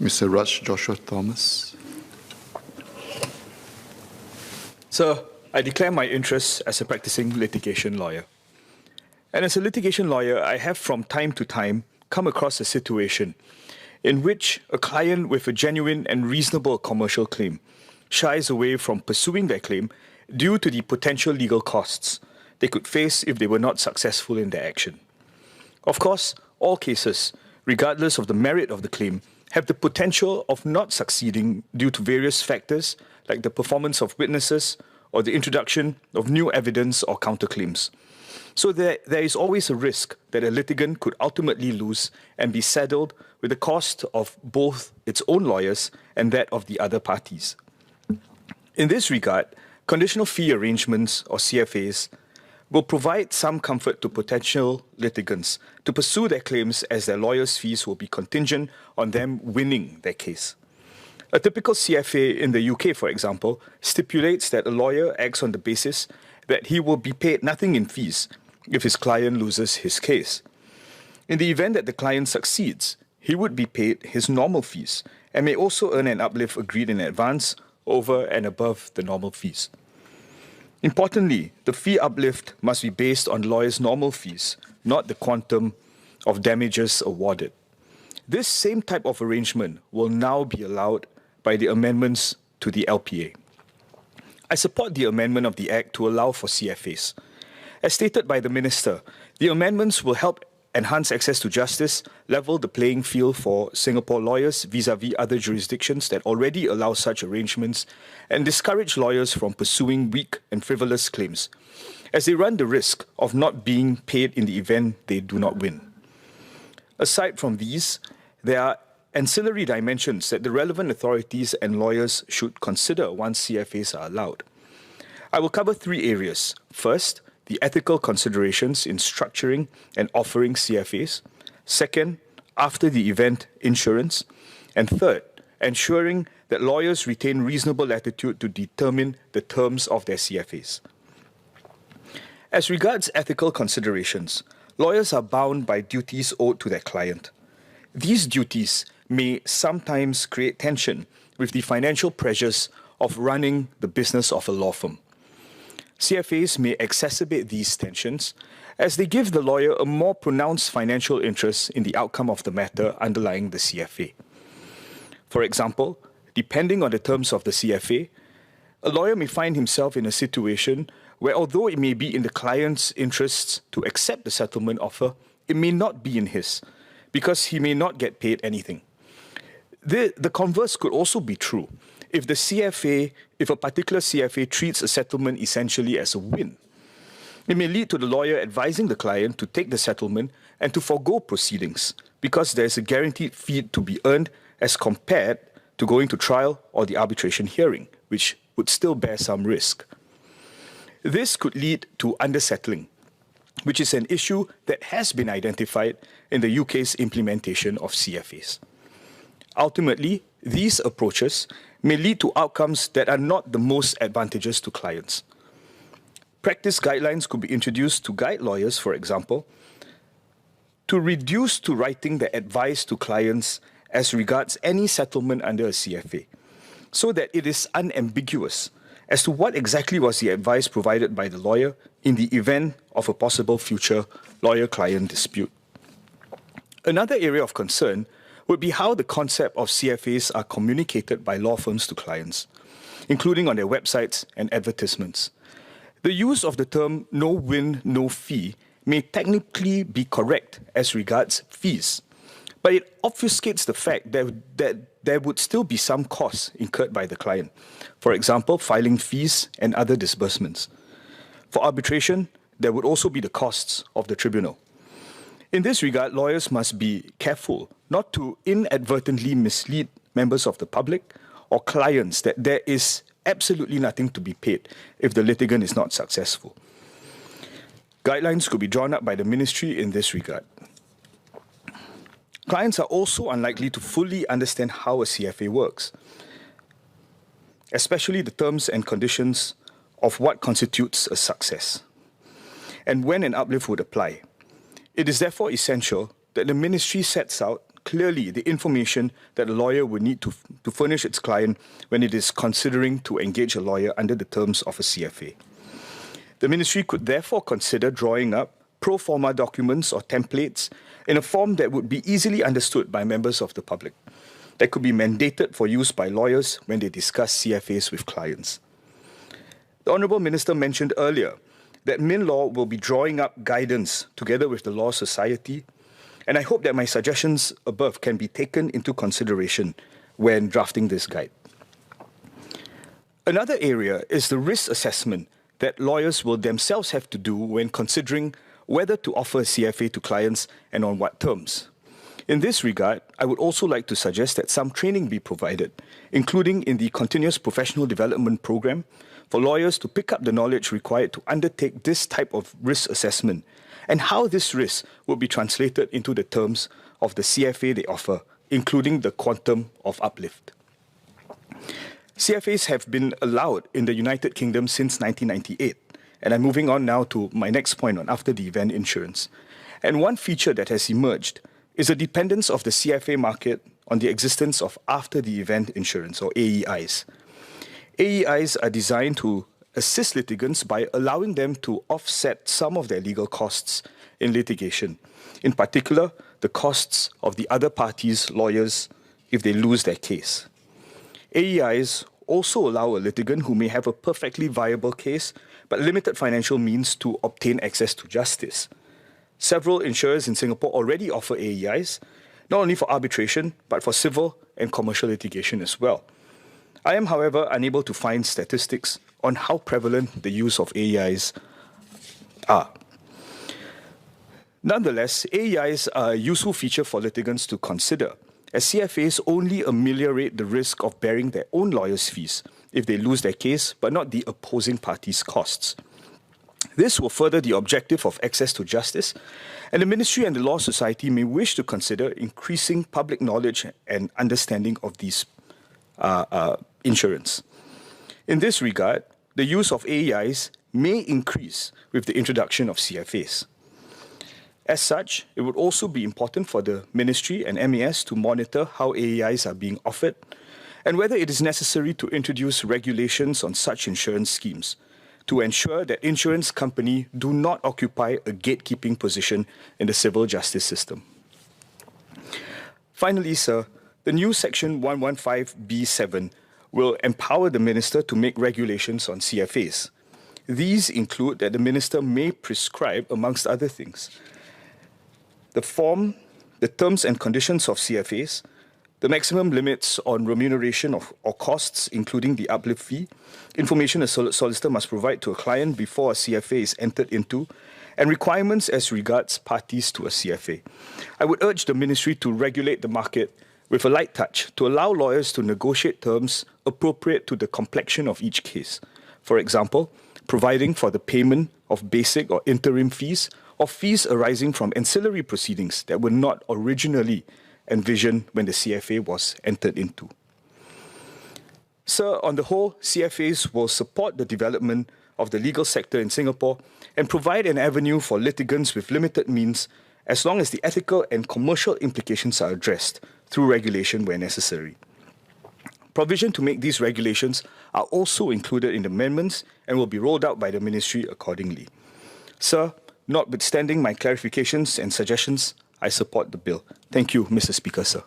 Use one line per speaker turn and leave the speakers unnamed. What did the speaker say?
Mr. Raj Joshua Thomas.
Sir, I declare my interests as a practicing litigation lawyer. And as a litigation lawyer, I have from time to time come across a situation in which a client with a genuine and reasonable commercial claim shies away from pursuing their claim due to the potential legal costs they could face if they were not successful in their action. Of course, all cases, regardless of the merit of the claim, have the potential of not succeeding due to various factors like the performance of witnesses or the introduction of new evidence or counterclaims. So there is always a risk that a litigant could ultimately lose and be saddled with the cost of both its own lawyers and that of the other parties. In this regard, conditional fee arrangements, or CFAs, will provide some comfort to potential litigants to pursue their claims, as their lawyers' fees will be contingent on them winning their case. A typical CFA in the UK, for example, stipulates that a lawyer acts on the basis that he will be paid nothing in fees if his client loses his case. In the event that the client succeeds, he would be paid his normal fees and may also earn an uplift agreed in advance over and above the normal fees. Importantly, the fee uplift must be based on lawyers' normal fees, not the quantum of damages awarded. This same type of arrangement will now be allowed by the amendments to the LPA. I support the amendment of the Act to allow for CFAs. As stated by the Minister, the amendments will help enhance access to justice, level the playing field for Singapore lawyers vis-à-vis other jurisdictions that already allow such arrangements, and discourage lawyers from pursuing weak and frivolous claims, as they run the risk of not being paid in the event they do not win. Aside from these, there are ancillary dimensions that the relevant authorities and lawyers should consider once CFAs are allowed. I will cover three areas. First, the ethical considerations in structuring and offering CFAs. Second, after the event insurance. And third, ensuring that lawyers retain reasonable latitude to determine the terms of their CFAs. As regards ethical considerations, lawyers are bound by duties owed to their client. These duties may sometimes create tension with the financial pressures of running the business of a law firm. CFAs may exacerbate these tensions as they give the lawyer a more pronounced financial interest in the outcome of the matter underlying the CFA. For example, depending on the terms of the CFA, a lawyer may find himself in a situation where, although it may be in the client's interests to accept the settlement offer, it may not be in his, because he may not get paid anything. The converse could also be true. If a particular CFA treats a settlement essentially as a win, it may lead to the lawyer advising the client to take the settlement and to forego proceedings because there is a guaranteed fee to be earned as compared to going to trial or the arbitration hearing, which would still bear some risk. This could lead to undersettling, which is an issue that has been identified in the UK's implementation of CFAs. Ultimately, these approaches may lead to outcomes that are not the most advantageous to clients. Practice guidelines could be introduced to guide lawyers, for example, to reduce to writing the advice to clients as regards any settlement under a CFA, so that it is unambiguous as to what exactly was the advice provided by the lawyer in the event of a possible future lawyer-client dispute. Another area of concern would be how the concept of CFAs are communicated by law firms to clients, including on their websites and advertisements. The use of the term no win, no fee may technically be correct as regards fees, but it obfuscates the fact that there would still be some costs incurred by the client. For example, filing fees and other disbursements. For arbitration, there would also be the costs of the tribunal. In this regard, lawyers must be careful not to inadvertently mislead members of the public or clients that there is absolutely nothing to be paid if the litigant is not successful. Guidelines could be drawn up by the ministry in this regard. Clients are also unlikely to fully understand how a CFA works, especially the terms and conditions of what constitutes a success, and when an uplift would apply. It is therefore essential that the ministry sets out clearly the information that a lawyer would need to furnish its client when it is considering to engage a lawyer under the terms of a CFA. The ministry could therefore consider drawing up pro forma documents or templates in a form that would be easily understood by members of the public, that could be mandated for use by lawyers when they discuss CFAs with clients. The Honourable Minister mentioned earlier that MinLaw will be drawing up guidance together with the Law Society, and I hope that my suggestions above can be taken into consideration when drafting this guide. Another area is the risk assessment that lawyers will themselves have to do when considering whether to offer a CFA to clients and on what terms. In this regard, I would also like to suggest that some training be provided, including in the Continuous Professional Development Programme, for lawyers to pick up the knowledge required to undertake this type of risk assessment and how this risk will be translated into the terms of the CFA they offer, including the quantum of uplift. CFAs have been allowed in the United Kingdom since 1998, and I'm moving on now to my next point on after-the-event insurance. And one feature that has emerged is a dependence of the CFA market on the existence of after-the-event insurance, or AEIs. AEIs are designed to assist litigants by allowing them to offset some of their legal costs in litigation, in particular, the costs of the other party's lawyers if they lose their case. AEIs also allow a litigant who may have a perfectly viable case but limited financial means to obtain access to justice. Several insurers in Singapore already offer AEIs, not only for arbitration, but for civil and commercial litigation as well. I am, however, unable to find statistics on how prevalent the use of AEIs are. Nonetheless, AEIs are a useful feature for litigants to consider, as CFAs only ameliorate the risk of bearing their own lawyers' fees if they lose their case, but not the opposing party's costs. This will further the objective of access to justice, and the Ministry and the Law Society may wish to consider increasing public knowledge and understanding of these insurance. In this regard, the use of AEIs may increase with the introduction of CFAs. As such, it would also be important for the Ministry and MAS to monitor how AEIs are being offered and whether it is necessary to introduce regulations on such insurance schemes to ensure that insurance companies do not occupy a gatekeeping position in the civil justice system. Finally, sir, the new Section 115B7 will empower the Minister to make regulations on CFAs. These include that the Minister may prescribe, amongst other things, the form, the terms and conditions of CFAs, the maximum limits on remuneration or costs, including the uplift fee, information a solicitor must provide to a client before a CFA is entered into, and requirements as regards parties to a CFA. I would urge the Ministry to regulate the market with a light touch to allow lawyers to negotiate terms appropriate to the complexion of each case. For example, providing for the payment of basic or interim fees or fees arising from ancillary proceedings that were not originally envisioned when the CFA was entered into. Sir, on the whole, CFAs will support the development of the legal sector in Singapore and provide an avenue for litigants with limited means as long as the ethical and commercial implications are addressed through regulation where necessary. Provision to make these regulations are also included in the amendments and will be rolled out by the Ministry accordingly. Sir, notwithstanding my clarifications and suggestions, I support the bill. Thank you, Mr. Speaker, sir.